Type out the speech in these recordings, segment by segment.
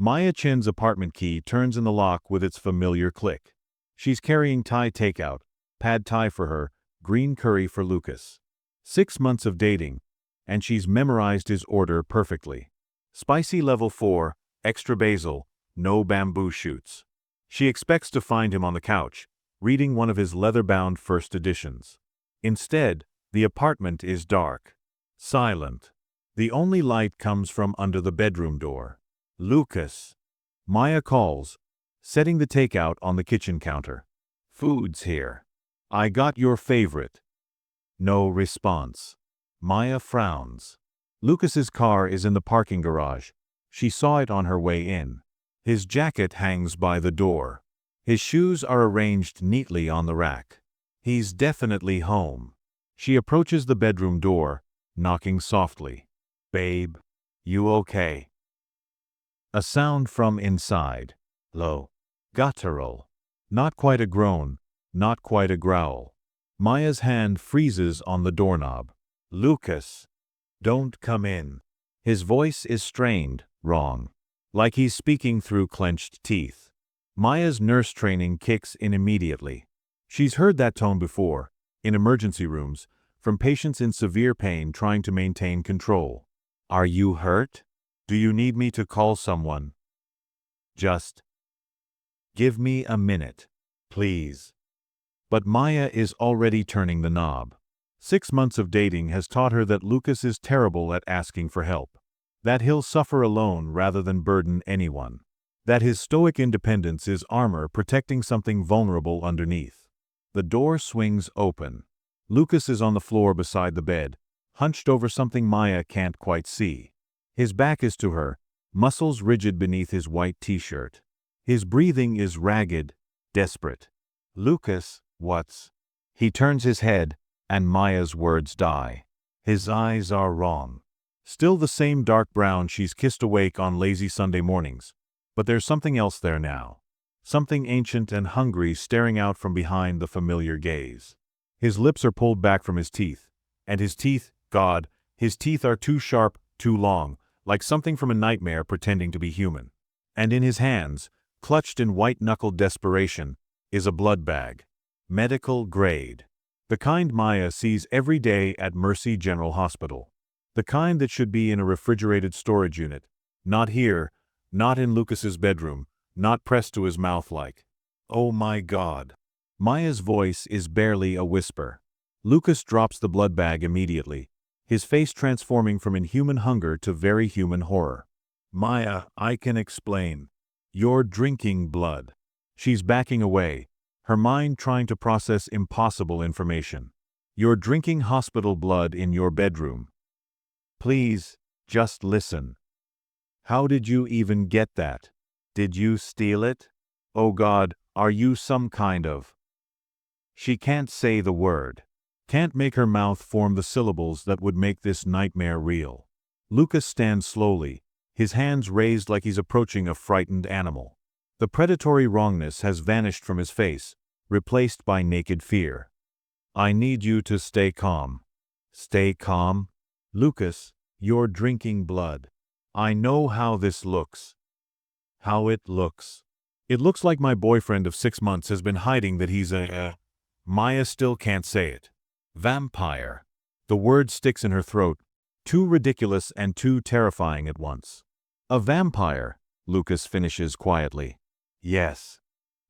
Maya Chin's apartment key turns in the lock with its familiar click. She's carrying Thai takeout, pad Thai for her, green curry for Lucas. 6 months of dating, and she's memorized his order perfectly. Spicy level 4, extra basil, no bamboo shoots. She expects to find him on the couch, reading one of his leather-bound first editions. Instead, the apartment is dark, silent. The only light comes from under the bedroom door. Lucas. Maya calls, setting the takeout on the kitchen counter. Food's here. I got your favorite. No response. Maya frowns. Lucas's car is in the parking garage. She saw it on her way in. His jacket hangs by the door. His shoes are arranged neatly on the rack. He's definitely home. She approaches the bedroom door, knocking softly. Babe, you okay? A sound from inside. Low. Guttural. Not quite a groan, not quite a growl. Maya's hand freezes on the doorknob. Lucas. Don't come in. His voice is strained, wrong. Like he's speaking through clenched teeth. Maya's nurse training kicks in immediately. She's heard that tone before, in emergency rooms, from patients in severe pain trying to maintain control. Are you hurt? Do you need me to call someone? Just give me a minute, please. But Maya is already turning the knob. 6 months of dating has taught her that Lucas is terrible at asking for help. That he'll suffer alone rather than burden anyone. That his stoic independence is armor protecting something vulnerable underneath. The door swings open. Lucas is on the floor beside the bed, hunched over something Maya can't quite see. His back is to her, muscles rigid beneath his white t-shirt. His breathing is ragged, desperate. Lucas, what's? He turns his head, and Maya's words die. His eyes are wrong. Still the same dark brown she's kissed awake on lazy Sunday mornings. But there's something else there now. Something ancient and hungry staring out from behind the familiar gaze. His lips are pulled back from his teeth. And his teeth, God, his teeth are too sharp, too long, like something from a nightmare pretending to be human. And in his hands, clutched in white-knuckled desperation, is a blood bag. Medical grade. The kind Maya sees every day at Mercy General Hospital. The kind that should be in a refrigerated storage unit. Not here, not in Lucas's bedroom, not pressed to his mouth like. Oh my God. Maya's voice is barely a whisper. Lucas drops the blood bag immediately, his face transforming from inhuman hunger to very human horror. Maya, I can explain. You're drinking blood. She's backing away, her mind trying to process impossible information. You're drinking hospital blood in your bedroom. Please, just listen. How did you even get that? Did you steal it? Oh God, are you some kind of... She can't say the word. Can't make her mouth form the syllables that would make this nightmare real. Lucas stands slowly, his hands raised like he's approaching a frightened animal. The predatory wrongness has vanished from his face, replaced by naked fear. I need you to stay calm. Stay calm? Lucas, you're drinking blood. I know how this looks. How it looks. It looks like my boyfriend of 6 months has been hiding that he's Maya still can't say it. Vampire. The word sticks in her throat, too ridiculous and too terrifying at once. A vampire, Lucas finishes quietly. Yes.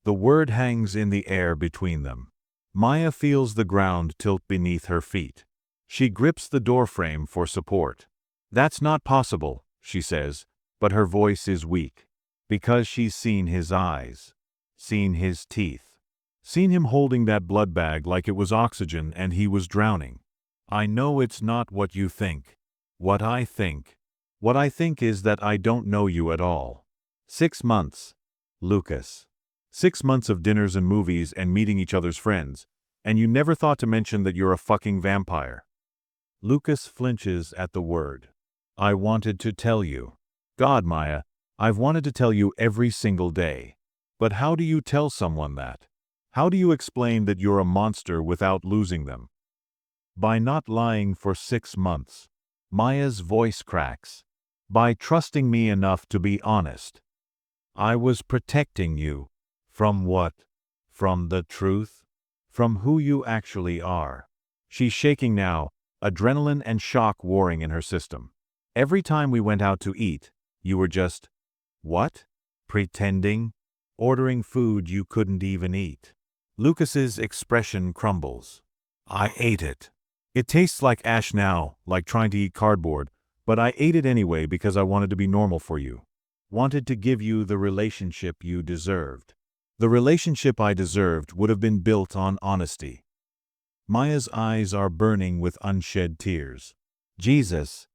The word hangs in the air between them. Maya feels the ground tilt beneath her feet. She grips the doorframe for support. That's not possible, she says, but her voice is weak. Because she's seen his eyes. Seen his teeth. Seen him holding that blood bag like it was oxygen and he was drowning. I know it's not what you think. What I think. What I think is that I don't know you at all. 6 months. Lucas. 6 months of dinners and movies and meeting each other's friends, and you never thought to mention that you're a fucking vampire. Lucas flinches at the word. I wanted to tell you. God, Maya, I've wanted to tell you every single day. But how do you tell someone that? How do you explain that you're a monster without losing them? By not lying for 6 months. Maya's voice cracks. By trusting me enough to be honest. I was protecting you. From what? From the truth? From who you actually are. She's shaking now, adrenaline and shock warring in her system. Every time we went out to eat, you were just, what? Pretending? Ordering food you couldn't even eat. Lucas's expression crumbles. I ate it. It tastes like ash now, like trying to eat cardboard, but I ate it anyway because I wanted to be normal for you. Wanted to give you the relationship you deserved. The relationship I deserved would have been built on honesty. Maya's eyes are burning with unshed tears. Jesus,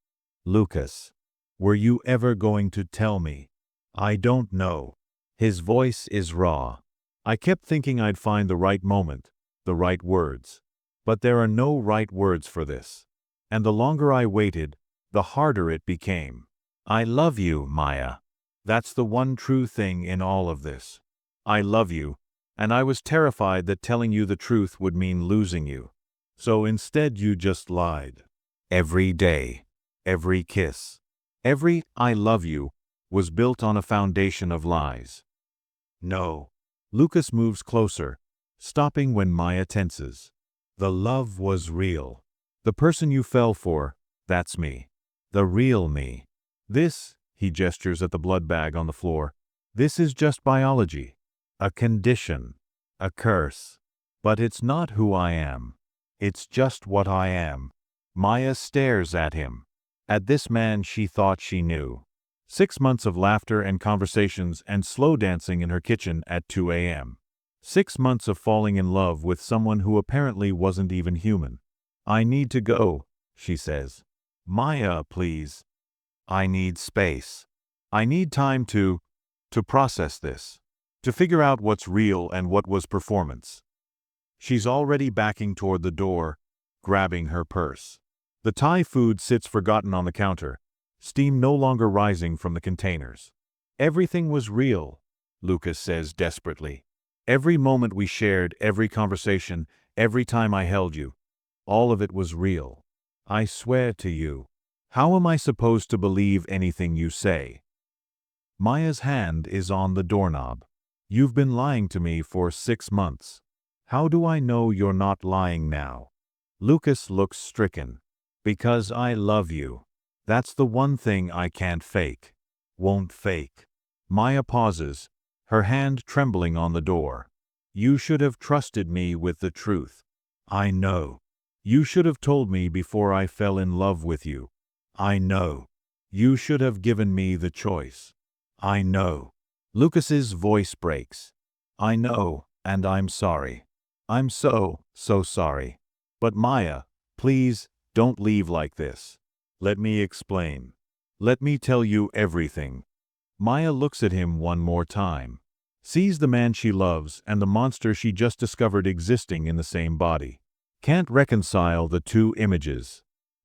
Lucas, were you ever going to tell me? I don't know. His voice is raw. I kept thinking I'd find the right moment, the right words. But there are no right words for this. And the longer I waited, the harder it became. I love you, Maya. That's the one true thing in all of this. I love you, and I was terrified that telling you the truth would mean losing you. So instead you just lied. Every day, every kiss, every I love you was built on a foundation of lies. No. Lucas moves closer, stopping when Maya tenses. The love was real. The person you fell for, that's me. The real me. This, he gestures at the blood bag on the floor, this is just biology. A condition. A curse. But it's not who I am. It's just what I am. Maya stares at him. At this man she thought she knew. 6 months of laughter and conversations and slow dancing in her kitchen at 2 a.m. 6 months of falling in love with someone who apparently wasn't even human. I need to go, she says. Maya, please. I need space. I need time to process this. To figure out what's real and what was performance. She's already backing toward the door, grabbing her purse. The Thai food sits forgotten on the counter, steam no longer rising from the containers. Everything was real, Lucas says desperately. Every moment we shared, every conversation, every time I held you, all of it was real. I swear to you. How am I supposed to believe anything you say? Maya's hand is on the doorknob. You've been lying to me for 6 months. How do I know you're not lying now? Lucas looks stricken. Because I love you. That's the one thing I can't fake. Won't fake. Maya pauses, her hand trembling on the door. You should have trusted me with the truth. I know. You should have told me before I fell in love with you. I know. You should have given me the choice. I know. Lucas's voice breaks. I know, and I'm sorry. I'm so sorry. But Maya, please, don't leave like this. Let me explain. Let me tell you everything. Maya looks at him one more time. Sees the man she loves and the monster she just discovered existing in the same body. Can't reconcile the two images.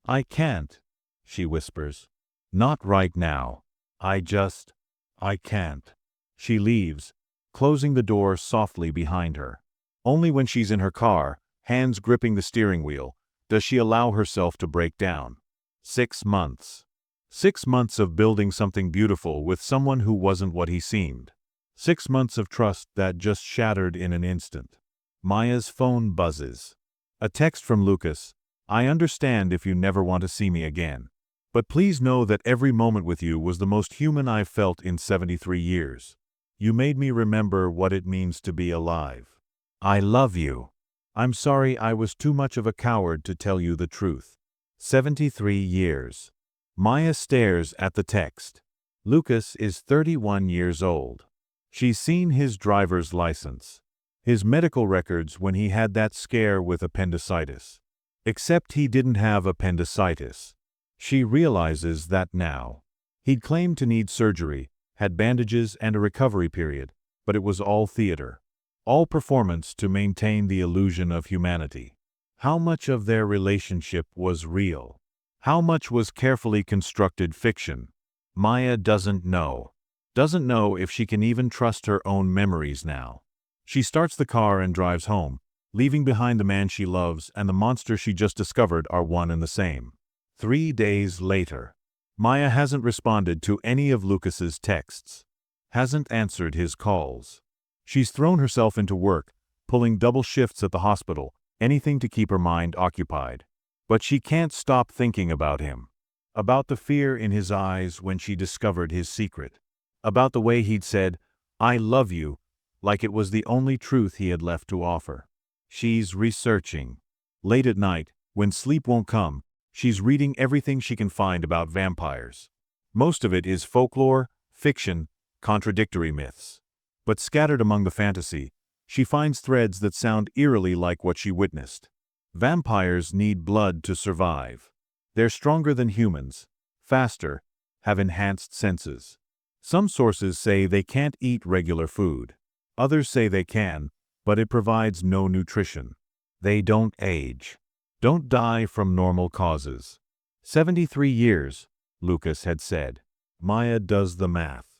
I can't, she whispers. Not right now. I can't. She leaves, closing the door softly behind her. Only when she's in her car, hands gripping the steering wheel, does she allow herself to break down. 6 months. 6 months of building something beautiful with someone who wasn't what he seemed. 6 months of trust that just shattered in an instant. Maya's phone buzzes. A text from Lucas. I understand if you never want to see me again. But please know that every moment with you was the most human I've felt in 73 years. You made me remember what it means to be alive. I love you. I'm sorry I was too much of a coward to tell you the truth. 73 years. Maya stares at the text. Lucas is 31 years old. She's seen his driver's license. His medical records when he had that scare with appendicitis. Except he didn't have appendicitis. She realizes that now. He'd claimed to need surgery, had bandages and a recovery period, but it was all theater. All performance to maintain the illusion of humanity. How much of their relationship was real? How much was carefully constructed fiction? Maya doesn't know. Doesn't know if she can even trust her own memories now. She starts the car and drives home, leaving behind the man she loves and the monster she just discovered are one and the same. 3 days later. Maya hasn't responded to any of Lucas's texts. hasn't answered his calls. She's thrown herself into work, pulling double shifts at the hospital, anything to keep her mind occupied. But she can't stop thinking about him. About the fear in his eyes when she discovered his secret. About the way he'd said, "I love you," like it was the only truth he had left to offer. She's researching. Late at night, when sleep won't come, she's reading everything she can find about vampires. Most of it is folklore, fiction, contradictory myths. But scattered among the fantasy, she finds threads that sound eerily like what she witnessed. Vampires need blood to survive. They're stronger than humans, faster, have enhanced senses. Some sources say they can't eat regular food. Others say they can, but it provides no nutrition. They don't age. Don't die from normal causes. 73 years, Lucas had said. Maya does the math.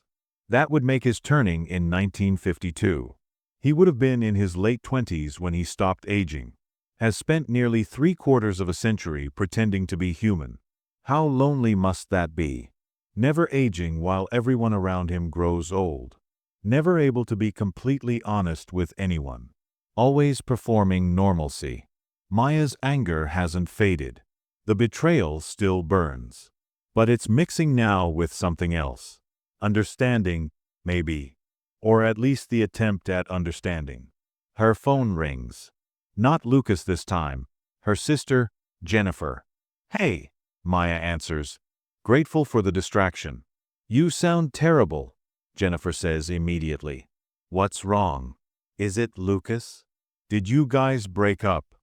That would make his turning in 1952. He would have been in his late 20s when he stopped aging. Has spent nearly 3/4 of a century pretending to be human. How lonely must that be? Never aging while everyone around him grows old. Never able to be completely honest with anyone. Always performing normalcy. Maya's anger hasn't faded. The betrayal still burns. But it's mixing now with something else. Understanding, maybe. Or at least the attempt at understanding. Her phone rings. Not Lucas this time. Her sister, Jennifer. "Hey," Maya answers, grateful for the distraction. "You sound terrible," Jennifer says immediately. "What's wrong? Is it Lucas? Did you guys break up?"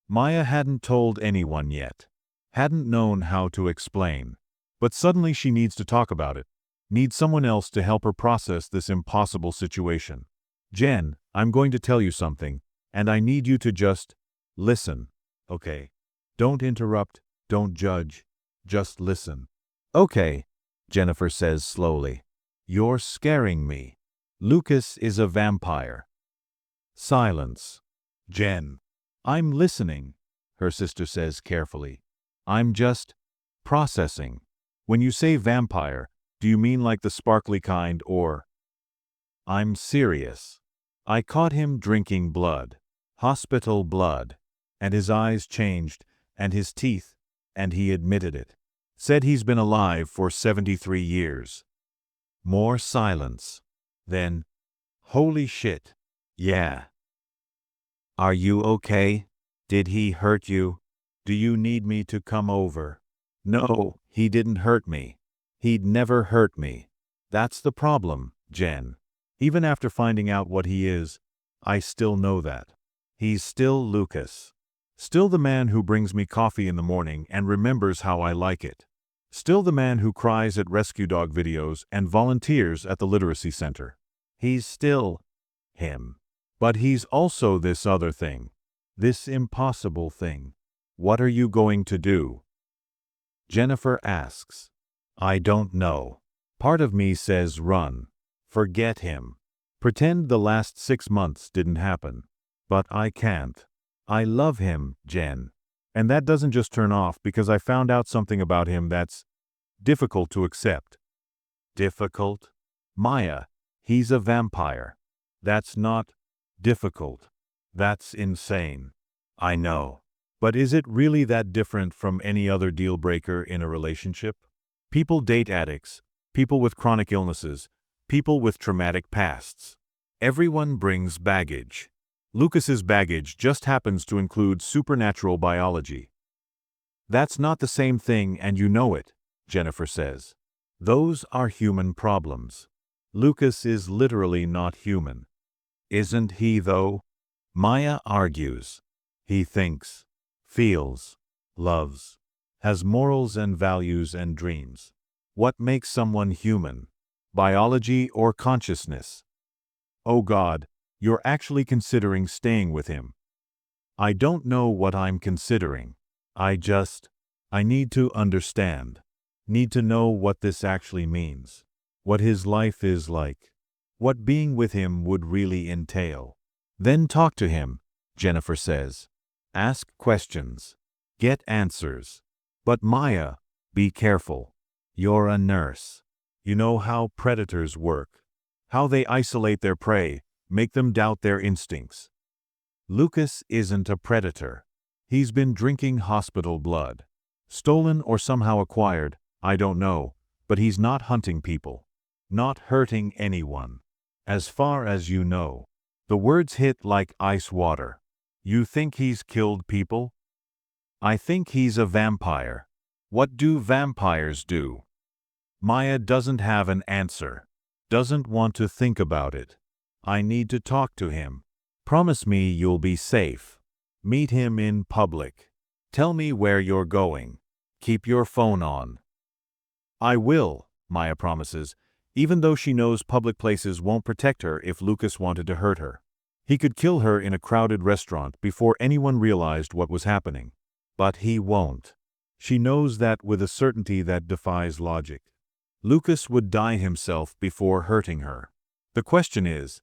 Maya hadn't told anyone yet. Hadn't known how to explain. But suddenly she needs to talk about it. Needs someone else to help her process this impossible situation. "Jen, I'm going to tell you something, and I need you to just listen, okay? Don't interrupt, don't judge, just listen." "Okay," Jennifer says slowly. "You're scaring me. Lucas is a vampire." Silence. "Jen." "I'm listening," her sister says carefully. "I'm just processing. When you say vampire, do you mean like the sparkly kind or—" "I'm serious. I caught him drinking blood. Hospital blood. And his eyes changed, and his teeth, and he admitted it. Said he's been alive for 73 years. More silence. Then, "Holy shit. Yeah. Are you okay? Did he hurt you? Do you need me to come over?" "No, he didn't hurt me. He'd never hurt me. That's the problem, Jen. Even after finding out what he is, I still know that. He's still Lucas. Still the man who brings me coffee in the morning and remembers how I like it. Still the man who cries at rescue dog videos and volunteers at the literacy center. He's still him. But he's also this other thing. This impossible thing. What are you going to do?" Jennifer asks. "I don't know. Part of me says run. Forget him. Pretend the last 6 months didn't happen. But I can't. I love him, Jen. And that doesn't just turn off because I found out something about him that's difficult to accept." "Difficult?" "Maya, he's a vampire. That's not difficult. That's insane. I know. But is it really that different from any other deal breaker in a relationship? People date addicts, people with chronic illnesses, people with traumatic pasts. Everyone brings baggage. Lucas's baggage just happens to include supernatural biology. That's not the same thing and you know it," Jennifer says. "Those are human problems. Lucas is literally not human." "Isn't he though?" Maya argues. "He thinks, feels, loves, has morals and values and dreams. What makes someone human? Biology or consciousness?" "Oh God, you're actually considering staying with him." "I don't know what I'm considering. I need to understand. Need to know what this actually means. What his life is like. What being with him would really entail." "Then talk to him," Jennifer says. "Ask questions. Get answers. But Maya, be careful. You're a nurse. You know how predators work. How they isolate their prey, make them doubt their instincts. Lucas isn't a predator. He's been drinking hospital blood. Stolen or somehow acquired, I don't know, but he's not hunting people. Not hurting anyone. As far as you know. The words hit like ice water. You think he's killed people? I think he's a vampire. What do vampires do? Maya doesn't have an answer. Doesn't want to think about it. I need to talk to him. Promise me you'll be safe. Meet him in public. Tell me where you're going. Keep your phone on. I will, Maya promises, even though she knows public places won't protect her if Lucas wanted to hurt her. He could kill her in a crowded restaurant before anyone realized what was happening. But he won't. She knows that with a certainty that defies logic. Lucas would die himself before hurting her. The question is,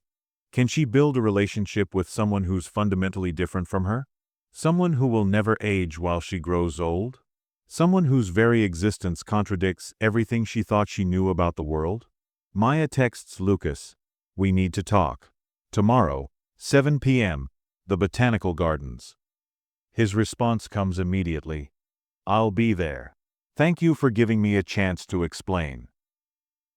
can she build a relationship with someone who's fundamentally different from her? Someone who will never age while she grows old? Someone whose very existence contradicts everything she thought she knew about the world? Maya texts Lucas, "We need to talk. Tomorrow, 7 p.m., the Botanical Gardens." His response comes immediately. "I'll be there. Thank you for giving me a chance to explain."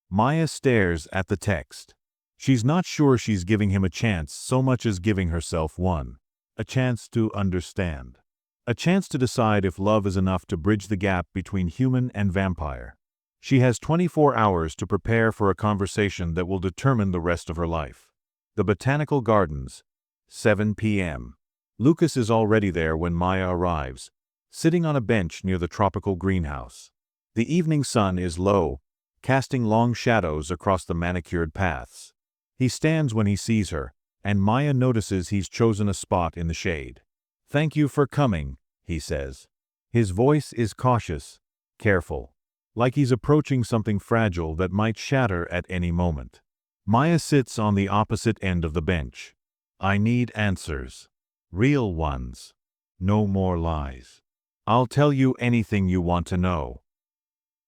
Maya stares at the text. She's not sure she's giving him a chance so much as giving herself one. A chance to understand. A chance to decide if love is enough to bridge the gap between human and vampire. She has 24 hours to prepare for a conversation that will determine the rest of her life. The Botanical Gardens, 7 p.m. Lucas is already there when Maya arrives, sitting on a bench near the tropical greenhouse. The evening sun is low, casting long shadows across the manicured paths. He stands when he sees her, and Maya notices he's chosen a spot in the shade. "Thank you for coming," he says. His voice is cautious, careful, like he's approaching something fragile that might shatter at any moment. Maya sits on the opposite end of the bench. "I need answers. Real ones. No more lies. I'll tell you anything you want to know."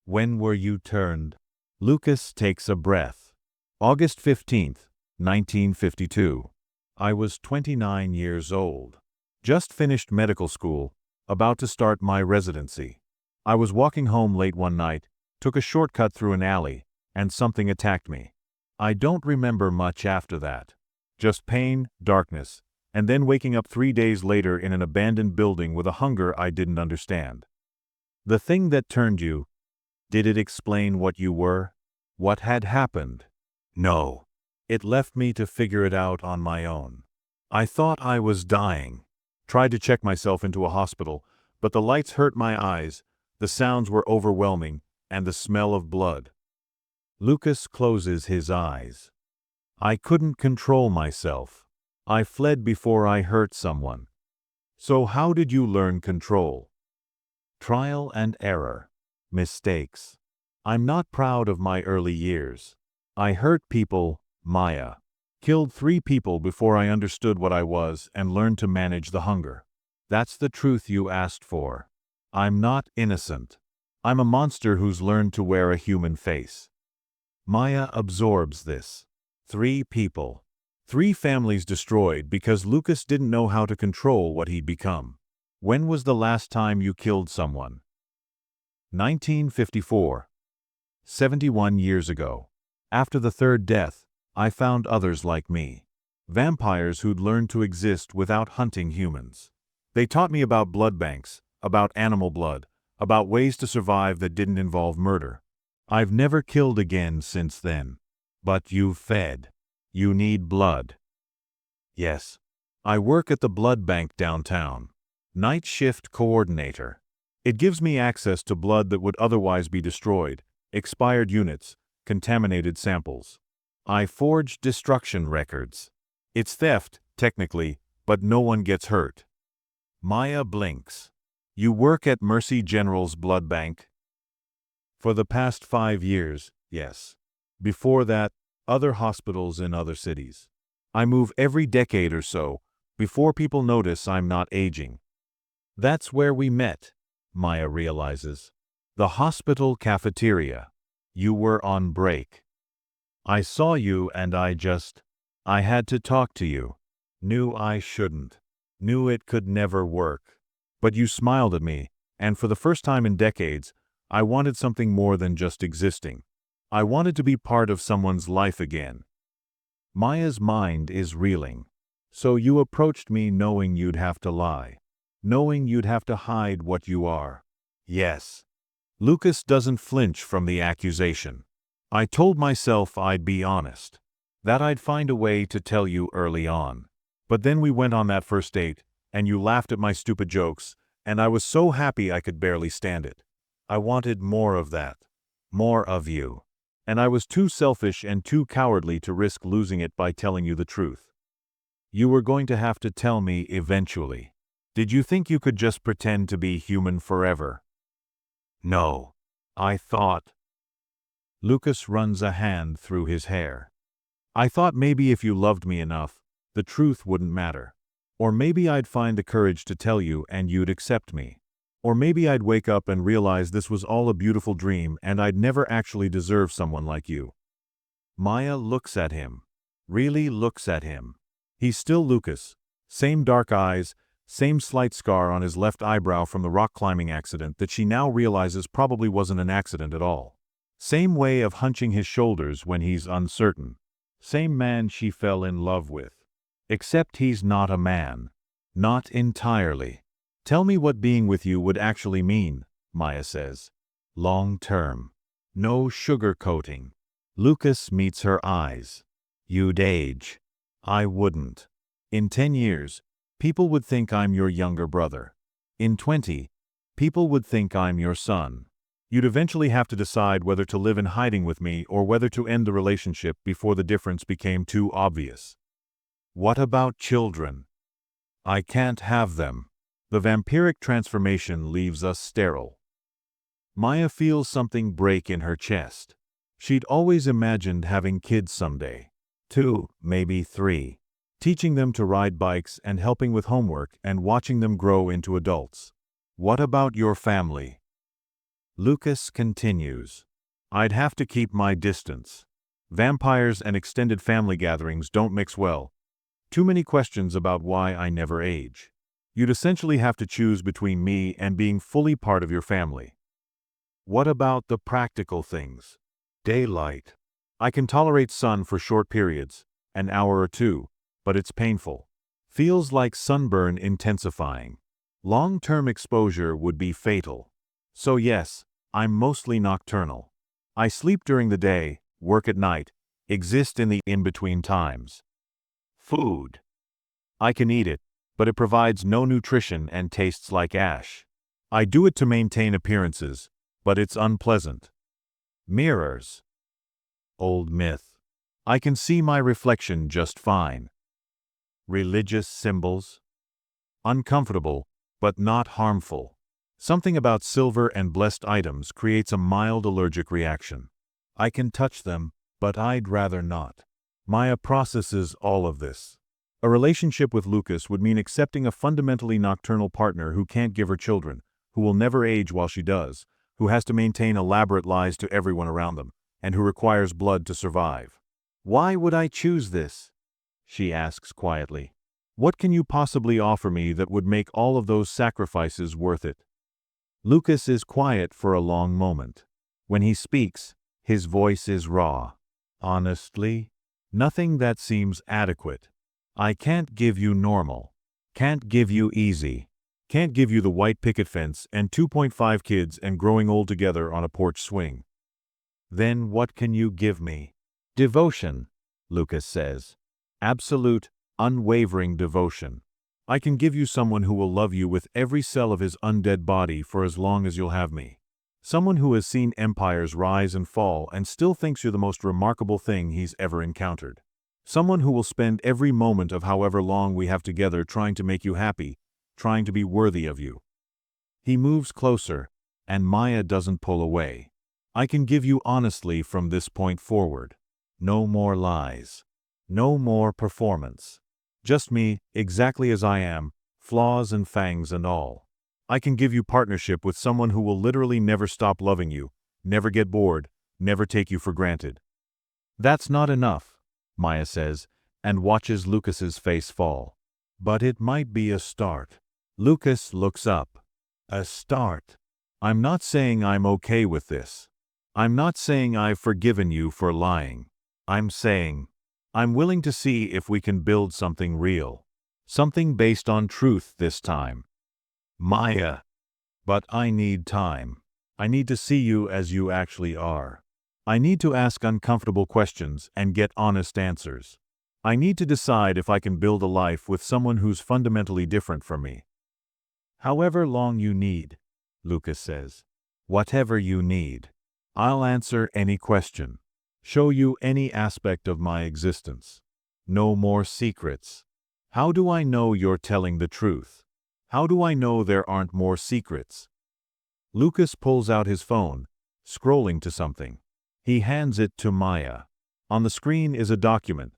"When were you turned?" Lucas takes a breath. August 15th, 1952. I was 29 years old. Just finished medical school, about to start my residency. I was walking home late one night, took a shortcut through an alley, and something attacked me. I don't remember much after that. Just pain, darkness, and then waking up 3 days later in an abandoned building with a hunger I didn't understand. The thing that turned you, did it explain what you were? What had happened? No. It left me to figure it out on my own. I thought I was dying. Tried to check myself into a hospital, but the lights hurt my eyes, the sounds were overwhelming, and the smell of blood. Lucas closes his eyes. I couldn't control myself. I fled before I hurt someone. So how did you learn control? Trial and error. Mistakes. I'm not proud of my early years. I hurt people, Maya. Killed 3 people before I understood what I was and learned to manage the hunger. That's the truth you asked for. I'm not innocent. I'm a monster who's learned to wear a human face. Maya absorbs this. 3 people. 3 families destroyed because Lucas didn't know how to control what he'd become. When was the last time you killed someone? 1954. 71 years ago. After the 3rd death, I found others like me. Vampires who'd learned to exist without hunting humans. They taught me about blood banks, about animal blood, about ways to survive that didn't involve murder. I've never killed again since then. But you've fed. You need blood. Yes. I work at the blood bank downtown. Night shift coordinator. It gives me access to blood that would otherwise be destroyed, expired units, contaminated samples. I forge destruction records. It's theft, technically, but no one gets hurt. Maya blinks. You work at Mercy General's blood bank? For the past 5 years, yes. Before that, other hospitals in other cities. I move every decade or so, before people notice I'm not aging. That's where we met, Maya realizes. The hospital cafeteria. You were on break. I saw you and I had to talk to you. Knew I shouldn't. Knew it could never work. But you smiled at me, and for the first time in decades, I wanted something more than just existing. I wanted to be part of someone's life again. Maya's mind is reeling. So you approached me knowing you'd have to lie. Knowing you'd have to hide what you are. Yes. Lucas doesn't flinch from the accusation. I told myself I'd be honest. That I'd find a way to tell you early on. But then we went on that first date, and you laughed at my stupid jokes, and I was so happy I could barely stand it. I wanted more of that. More of you. And I was too selfish and too cowardly to risk losing it by telling you the truth. You were going to have to tell me eventually. Did you think you could just pretend to be human forever? No. I thought. Lucas runs a hand through his hair. I thought maybe if you loved me enough, the truth wouldn't matter. Or maybe I'd find the courage to tell you and you'd accept me. Or maybe I'd wake up and realize this was all a beautiful dream and I'd never actually deserve someone like you. Maya looks at him. Really looks at him. He's still Lucas. Same dark eyes, same slight scar on his left eyebrow from the rock climbing accident that she now realizes probably wasn't an accident at all. Same way of hunching his shoulders when he's uncertain. Same man she fell in love with. Except he's not a man. Not entirely. Tell me what being with you would actually mean, Maya says. Long term. No sugarcoating. Lucas meets her eyes. You'd age. I wouldn't. In 10 years, people would think I'm your younger brother. In 20, people would think I'm your son. You'd eventually have to decide whether to live in hiding with me or whether to end the relationship before the difference became too obvious. What about children? I can't have them. The vampiric transformation leaves us sterile. Maya feels something break in her chest. She'd always imagined having kids someday. 2, maybe 3. Teaching them to ride bikes and helping with homework and watching them grow into adults. What about your family? Lucas continues. I'd have to keep my distance. Vampires and extended family gatherings don't mix well. Too many questions about why I never age. You'd essentially have to choose between me and being fully part of your family. What about the practical things? Daylight. I can tolerate sun for short periods, an hour or two, but it's painful. Feels like sunburn intensifying. Long-term exposure would be fatal. So yes, I'm mostly nocturnal. I sleep during the day, work at night, exist in the in-between times. Food. I can eat it, but it provides no nutrition and tastes like ash. I do it to maintain appearances, but it's unpleasant. Mirrors. Old myth. I can see my reflection just fine. Religious symbols. Uncomfortable, but not harmful. Something about silver and blessed items creates a mild allergic reaction. I can touch them, but I'd rather not. Maya processes all of this. A relationship with Lucas would mean accepting a fundamentally nocturnal partner who can't give her children, who will never age while she does, who has to maintain elaborate lies to everyone around them, and who requires blood to survive. Why would I choose this? She asks quietly. What can you possibly offer me that would make all of those sacrifices worth it? Lucas is quiet for a long moment. When he speaks, his voice is raw. Honestly, nothing that seems adequate. I can't give you normal. Can't give you easy. Can't give you the white picket fence and 2.5 kids and growing old together on a porch swing. Then what can you give me? Devotion, Lucas says. Absolute, unwavering devotion. I can give you someone who will love you with every cell of his undead body for as long as you'll have me. Someone who has seen empires rise and fall and still thinks you're the most remarkable thing he's ever encountered. Someone who will spend every moment of however long we have together trying to make you happy, trying to be worthy of you. He moves closer, and Maya doesn't pull away. I can give you honestly from this point forward. No more lies. No more performance. Just me, exactly as I am, flaws and fangs and all. I can give you partnership with someone who will literally never stop loving you, never get bored, never take you for granted. That's not enough, Maya says, and watches Lucas's face fall. But it might be a start. Lucas looks up. A start. I'm not saying I'm okay with this. I'm not saying I've forgiven you for lying. I'm saying I'm willing to see if we can build something real. Something based on truth this time. Maya. But I need time. I need to see you as you actually are. I need to ask uncomfortable questions and get honest answers. I need to decide if I can build a life with someone who's fundamentally different from me. However long you need, Lucas says. Whatever you need. I'll answer any question. Show you any aspect of my existence. No more secrets. How do I know you're telling the truth? How do I know there aren't more secrets? Lucas pulls out his phone, scrolling to something. He hands it to Maya. On the screen is a document.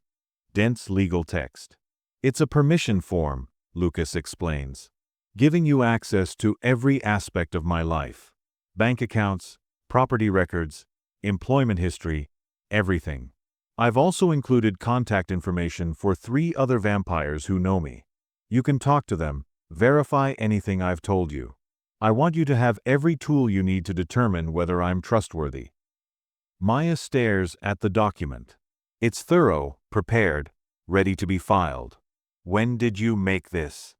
Dense legal text. It's a permission form, Lucas explains. Giving you access to every aspect of my life. Bank accounts, property records, employment history, everything. I've also included contact information for 3 other vampires who know me. You can talk to them, verify anything I've told you. I want you to have every tool you need to determine whether I'm trustworthy. Maya stares at the document. It's thorough, prepared, ready to be filed. When did you make this?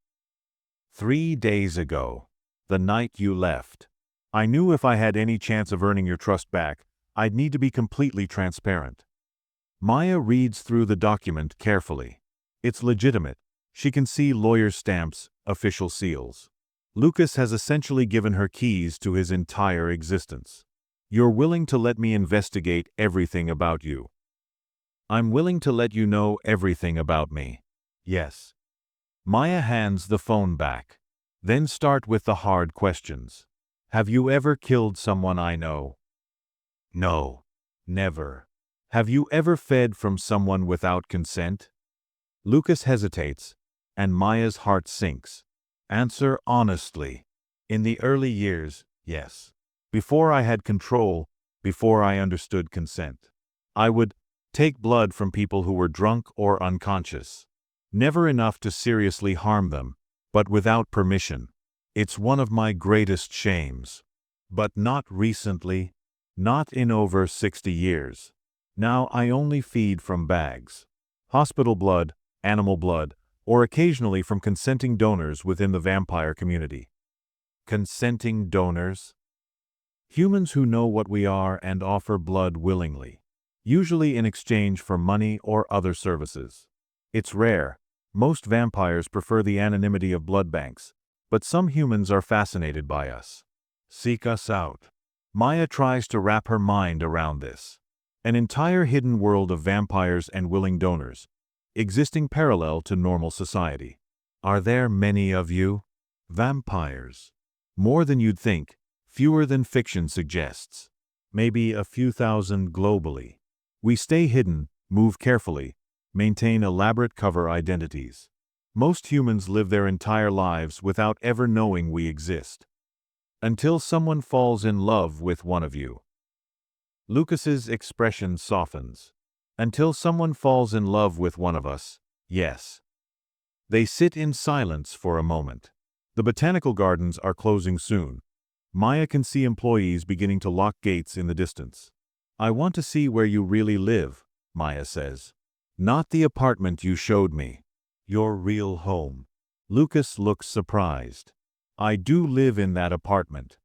3 days ago. The night you left. I knew if I had any chance of earning your trust back, I'd need to be completely transparent. Maya reads through the document carefully. It's legitimate. She can see lawyers' stamps, official seals. Lucas has essentially given her keys to his entire existence. You're willing to let me investigate everything about you. I'm willing to let you know everything about me. Yes. Maya hands the phone back. Then start with the hard questions. Have you ever killed someone I know? No. Never. Have you ever fed from someone without consent? Lucas hesitates, and Maya's heart sinks. Answer honestly. In the early years, yes. Before I had control, before I understood consent. I would take blood from people who were drunk or unconscious. Never enough to seriously harm them, but without permission. It's one of my greatest shames. But not recently. Not in over 60 years. Now I only feed from bags. Hospital blood, animal blood, or occasionally from consenting donors within the vampire community. Consenting donors? Humans who know what we are and offer blood willingly, usually in exchange for money or other services. It's rare. Most vampires prefer the anonymity of blood banks, but some humans are fascinated by us. Seek us out. Maya tries to wrap her mind around this. An entire hidden world of vampires and willing donors, existing parallel to normal society. Are there many of you? Vampires. More than you'd think, fewer than fiction suggests. Maybe a few thousand globally. We stay hidden, move carefully, maintain elaborate cover identities. Most humans live their entire lives without ever knowing we exist. Until someone falls in love with one of you. Lucas's expression softens. Until someone falls in love with one of us, yes. They sit in silence for a moment. The botanical gardens are closing soon. Maya can see employees beginning to lock gates in the distance. I want to see where you really live, Maya says. Not the apartment you showed me. Your real home. Lucas looks surprised. I do live in that apartment.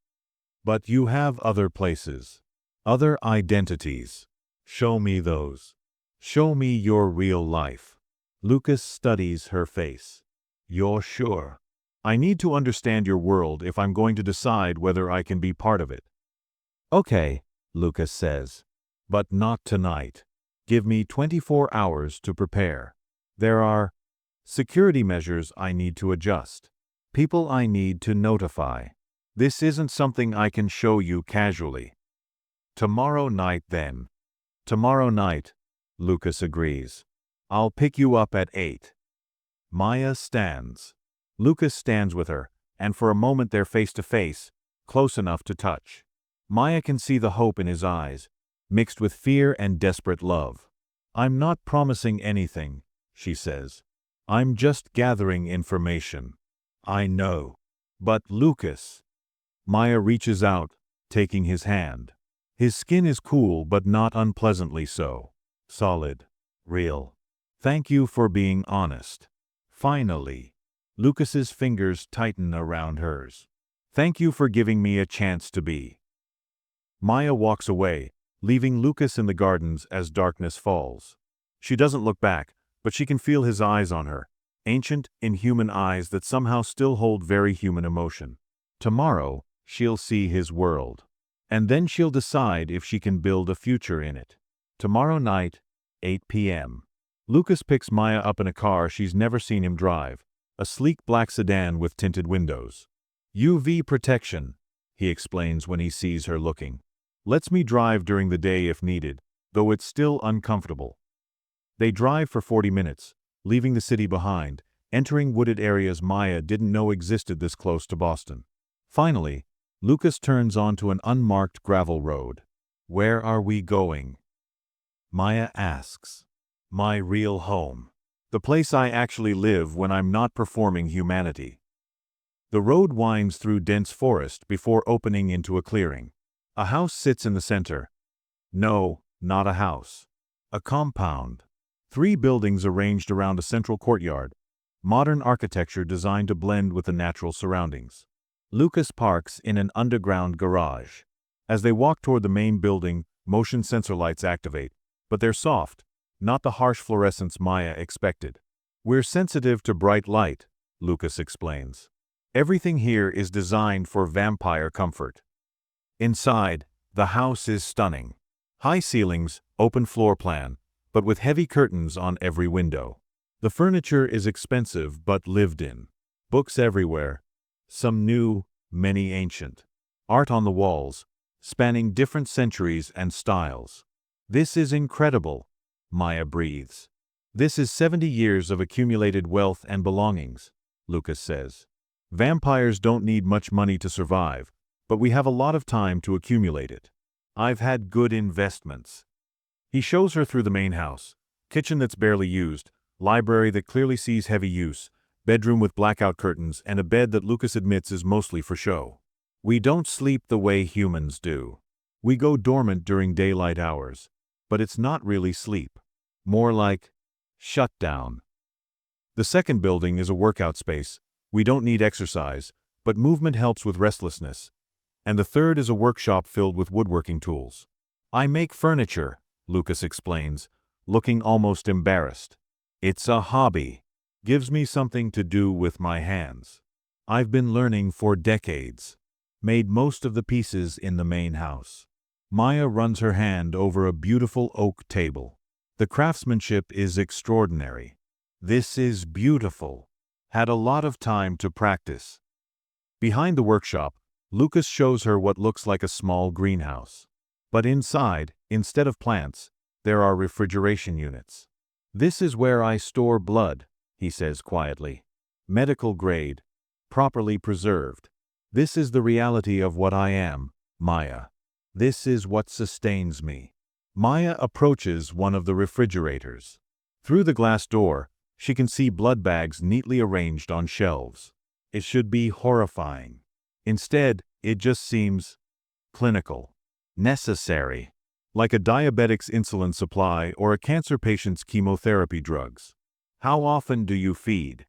But you have other places. Other identities. Show me those. Show me your real life. Lucas studies her face. You're sure? I need to understand your world if I'm going to decide whether I can be part of it. Okay, Lucas says. But not tonight. Give me 24 hours to prepare. There are security measures I need to adjust. People I need to notify. This isn't something I can show you casually. Tomorrow night then. Tomorrow night, Lucas agrees. I'll pick you up at 8. Maya stands. Lucas stands with her, and for a moment they're face to face, close enough to touch. Maya can see the hope in his eyes, mixed with fear and desperate love. "I'm not promising anything," she says. "I'm just gathering information." "I know. But Lucas." Maya reaches out, taking his hand. His skin is cool but not unpleasantly so. Solid. Real. "Thank you for being honest." Finally, Lucas's fingers tighten around hers. "Thank you for giving me a chance to be." Maya walks away, leaving Lucas in the gardens as darkness falls. She doesn't look back, but she can feel his eyes on her, ancient, inhuman eyes that somehow still hold very human emotion. Tomorrow, she'll see his world. And then she'll decide if she can build a future in it. Tomorrow night, 8 p.m. Lucas picks Maya up in a car she's never seen him drive, a sleek black sedan with tinted windows. "UV protection," he explains when he sees her looking. "Lets me drive during the day if needed, though it's still uncomfortable." They drive for 40 minutes, leaving the city behind, entering wooded areas Maya didn't know existed this close to Boston. Finally, Lucas turns onto an unmarked gravel road. "Where are we going?" Maya asks. "My real home. The place I actually live when I'm not performing humanity." The road winds through dense forest before opening into a clearing. A house sits in the center. No, not a house. A compound. 3 buildings arranged around a central courtyard. Modern architecture designed to blend with the natural surroundings. Lucas parks in an underground garage. As they walk toward the main building, motion sensor lights activate, but they're soft, not the harsh fluorescence Maya expected. "We're sensitive to bright light," Lucas explains. "Everything here is designed for vampire comfort." Inside, the house is stunning. High ceilings, open floor plan, but with heavy curtains on every window. The furniture is expensive but lived in. Books everywhere. Some new, many ancient. Art on the walls, spanning different centuries and styles. "This is incredible," Maya breathes. "This is 70 years of accumulated wealth and belongings," Lucas says. "Vampires don't need much money to survive, but we have a lot of time to accumulate it. I've had good investments." He shows her through the main house. Kitchen that's barely used, library that clearly sees heavy use, bedroom with blackout curtains, and a bed that Lucas admits is mostly for show. "We don't sleep the way humans do. We go dormant during daylight hours. But it's not really sleep. More like shutdown." The second building is a workout space. We don't need exercise, but movement helps with restlessness. And the third is a workshop filled with woodworking tools. "I make furniture," Lucas explains, looking almost embarrassed. "It's a hobby. Gives me something to do with my hands. I've been learning for decades. Made most of the pieces in the main house." Maya runs her hand over a beautiful oak table. "The craftsmanship is extraordinary. This is beautiful. Had a lot of time to practice." Behind the workshop, Lucas shows her what looks like a small greenhouse. But inside, instead of plants, there are refrigeration units. "This is where I store blood," he says quietly. "Medical grade, properly preserved. This is the reality of what I am, Maya. This is what sustains me." Maya approaches one of the refrigerators. Through the glass door, she can see blood bags neatly arranged on shelves. It should be horrifying. Instead, it just seems clinical. Necessary. Like a diabetic's insulin supply or a cancer patient's chemotherapy drugs. "How often do you feed?"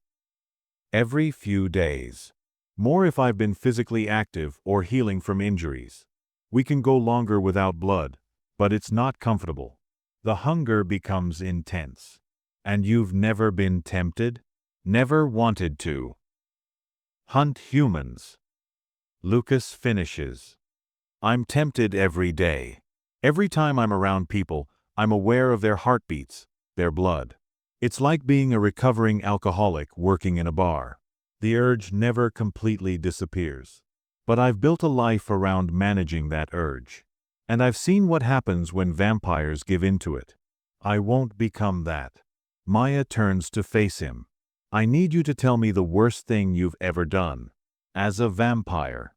"Every few days. More if I've been physically active or healing from injuries. We can go longer without blood, but it's not comfortable. The hunger becomes intense." "And you've never been tempted?" "Never wanted to." "Hunt humans." Lucas finishes. "I'm tempted every day. Every time I'm around people, I'm aware of their heartbeats, their blood. It's like being a recovering alcoholic working in a bar. The urge never completely disappears. But I've built a life around managing that urge. And I've seen what happens when vampires give in to it. I won't become that." Maya turns to face him. "I need you to tell me the worst thing you've ever done. As a vampire."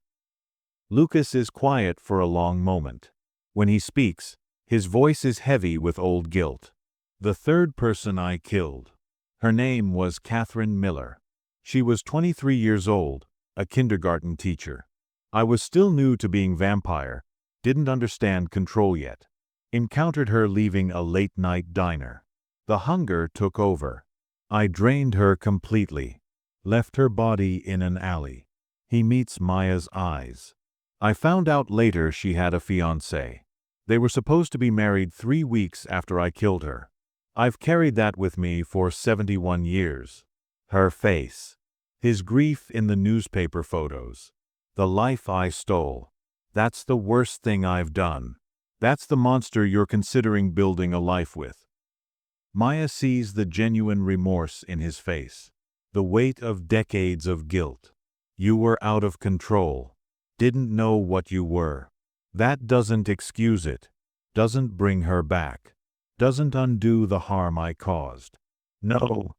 Lucas is quiet for a long moment. When he speaks, His voice is heavy with old guilt. The third person I killed. Her name was Catherine Miller. She was 23 years old, a kindergarten teacher. I was still new to being vampire, didn't understand control yet. Encountered her leaving a late-night diner. The hunger took over. I drained her completely. Left her body in an alley. He meets Maya's eyes. I found out later she had a fiancé. They were supposed to be married 3 weeks after I killed her. I've carried that with me for 71 years. Her face. His grief in the newspaper photos. The life I stole. That's the worst thing I've done. That's the monster you're considering building a life with. Maya sees the genuine remorse in his face. The weight of decades of guilt. You were out of control. Didn't know what you were. That doesn't excuse it. Doesn't bring her back. Doesn't undo the harm I caused. No,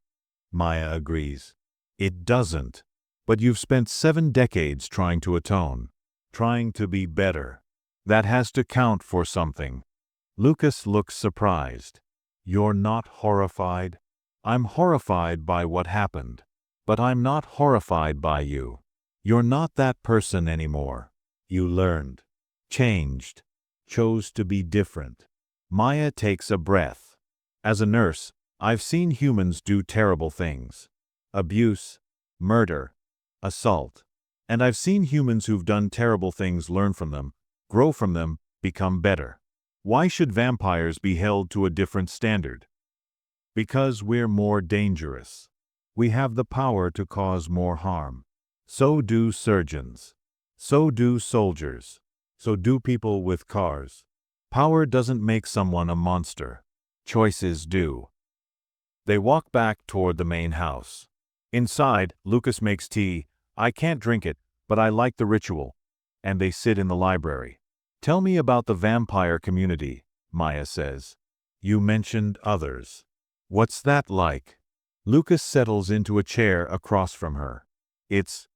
Maya agrees. It doesn't. But you've spent 7 decades trying to atone. Trying to be better. That has to count for something. Lucas looks surprised. You're not horrified? I'm horrified by what happened. But I'm not horrified by you. You're not that person anymore. You learned. Changed. Chose to be different. Maya takes a breath. As a nurse, I've seen humans do terrible things. Abuse, murder, assault. And I've seen humans who've done terrible things learn from them, grow from them, become better. Why should vampires be held to a different standard? Because we're more dangerous. We have the power to cause more harm. So do surgeons. So do soldiers. So do people with cars. Power doesn't make someone a monster. Choices do. They walk back toward the main house. Inside, Lucas makes tea. I can't drink it, but I like the ritual. And they sit in the library. Tell me about the vampire community, Maya says. You mentioned others. What's that like? Lucas settles into a chair across from her. It's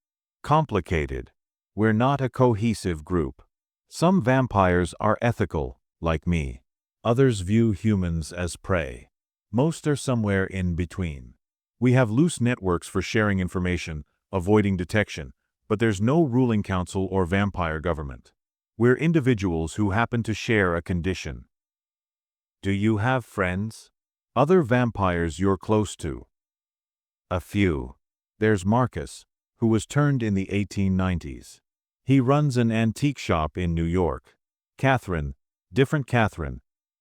complicated. We're not a cohesive group. Some vampires are ethical, like me. Others view humans as prey. Most are somewhere in between. We have loose networks for sharing information, avoiding detection, but there's no ruling council or vampire government. We're individuals who happen to share a condition. Do you have friends? Other vampires you're close to? A few. There's Marcus, who was turned in the 1890s. He runs an antique shop in New York. Catherine, different Catherine,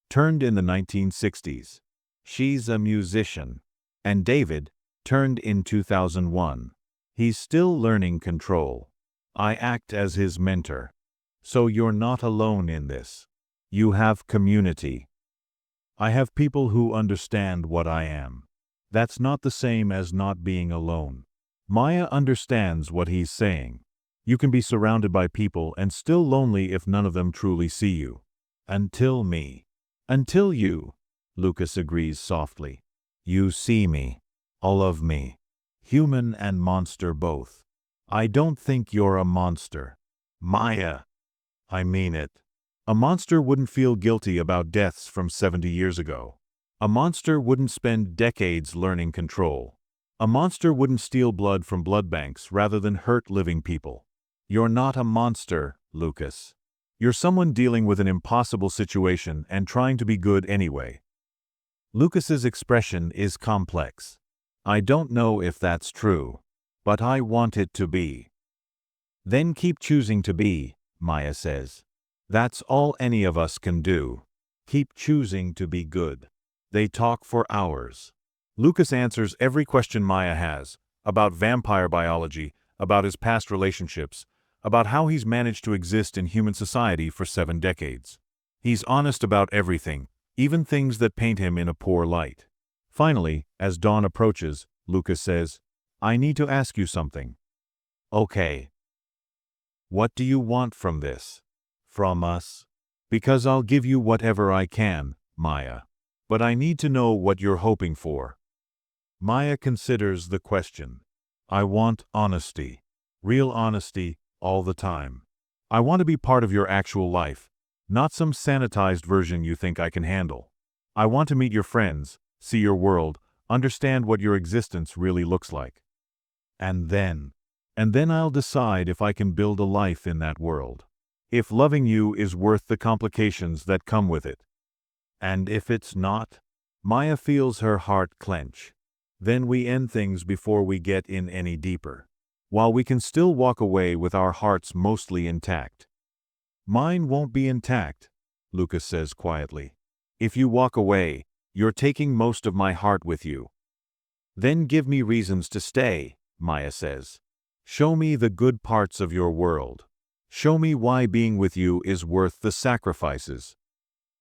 turned in the 1960s. She's a musician. And David, turned in 2001. He's still learning control. I act as his mentor. So you're not alone in this. You have community. I have people who understand what I am. That's not the same as not being alone. Maya understands what he's saying. You can be surrounded by people and still lonely if none of them truly see you. Until me. Until you. Lucas agrees softly. You see me. All of me. Human and monster both. I don't think you're a monster. Maya. I mean it. A monster wouldn't feel guilty about deaths from 70 years ago. A monster wouldn't spend decades learning control. A monster wouldn't steal blood from blood banks rather than hurt living people. You're not a monster, Lucas. You're someone dealing with an impossible situation and trying to be good anyway. Lucas's expression is complex. I don't know if that's true, but I want it to be. Then keep choosing to be, Maya says. That's all any of us can do. Keep choosing to be good. They talk for hours. Lucas answers every question Maya has, about vampire biology, about his past relationships, about how he's managed to exist in human society for 7 decades. He's honest about everything, even things that paint him in a poor light. Finally, as dawn approaches, Lucas says, I need to ask you something. Okay. What do you want from this? From us? Because I'll give you whatever I can, Maya. But I need to know what you're hoping for. Maya considers the question. I want honesty. Real honesty, all the time. I want to be part of your actual life, Not some sanitized version you think I can handle. I want to meet your friends, see your world, understand what your existence really looks like. And then, and then I'll decide if I can build a life in that world. If loving you is worth the complications that come with it. And if it's not, Maya feels her heart clench. Then we end things before we get in any deeper. While we can still walk away with our hearts mostly intact. Mine won't be intact, Lucas says quietly. If you walk away, you're taking most of my heart with you. Then give me reasons to stay, Maya says. Show me the good parts of your world. Show me why being with you is worth the sacrifices.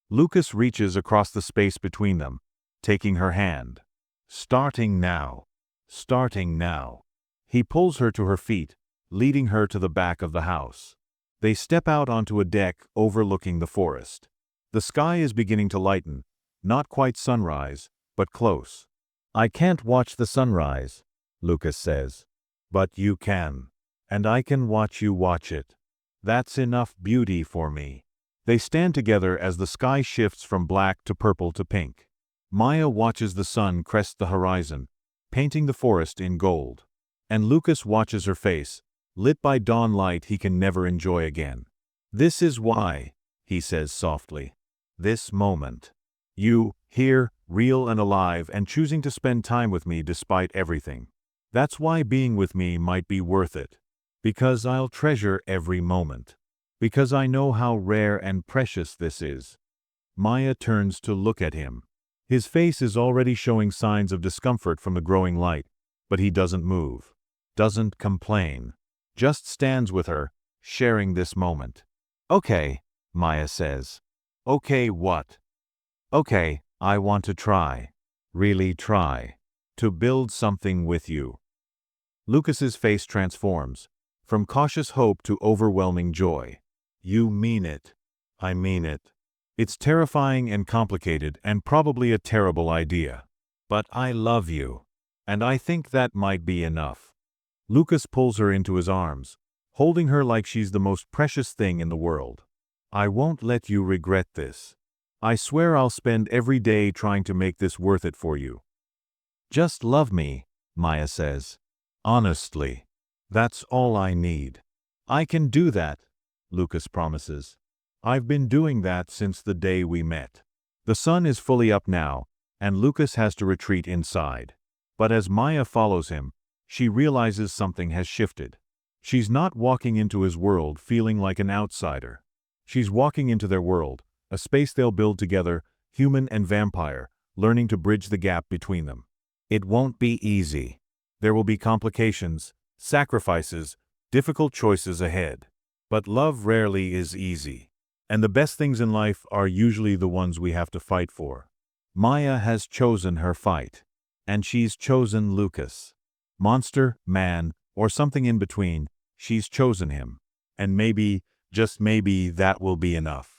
Lucas reaches across the space between them, taking her hand. Starting now. Starting now. He pulls her to her feet, leading her to the back of the house. They step out onto a deck overlooking the forest. The sky is beginning to lighten, not quite sunrise, but close. I can't watch the sunrise, Lucas says. But you can. And I can watch you watch it. That's enough beauty for me. They stand together as the sky shifts from black to purple to pink. Maya watches the sun crest the horizon, painting the forest in gold. And Lucas watches her face, lit by dawn light he can never enjoy again. This is why, he says softly. This moment. You, here, real and alive and choosing to spend time with me despite everything. That's why being with me might be worth it. Because I'll treasure every moment. Because I know how rare and precious this is. Maya turns to look at him. His face is already showing signs of discomfort from the growing light, but he doesn't move. Doesn't complain. Just stands with her, sharing this moment. Okay, Maya says. Okay, what? Okay, I want to try. Really try. To build something with you. Lucas's face transforms, from cautious hope to overwhelming joy. You mean it. I mean it. It's terrifying and complicated and probably a terrible idea. But I love you. And I think that might be enough. Lucas pulls her into his arms, holding her like she's the most precious thing in the world. I won't let you regret this. I swear I'll spend every day trying to make this worth it for you. Just love me, Maya says. Honestly. That's all I need. I can do that, Lucas promises. I've been doing that since the day we met. The sun is fully up now, and Lucas has to retreat inside. But as Maya follows him, she realizes something has shifted. She's not walking into his world feeling like an outsider. She's walking into their world, a space they'll build together, human and vampire, learning to bridge the gap between them. It won't be easy. There will be complications, sacrifices, difficult choices ahead. But love rarely is easy. And the best things in life are usually the ones we have to fight for. Maya has chosen her fight. And she's chosen Lucas. Monster, man, or something in between, she's chosen him. And maybe, just maybe, that will be enough.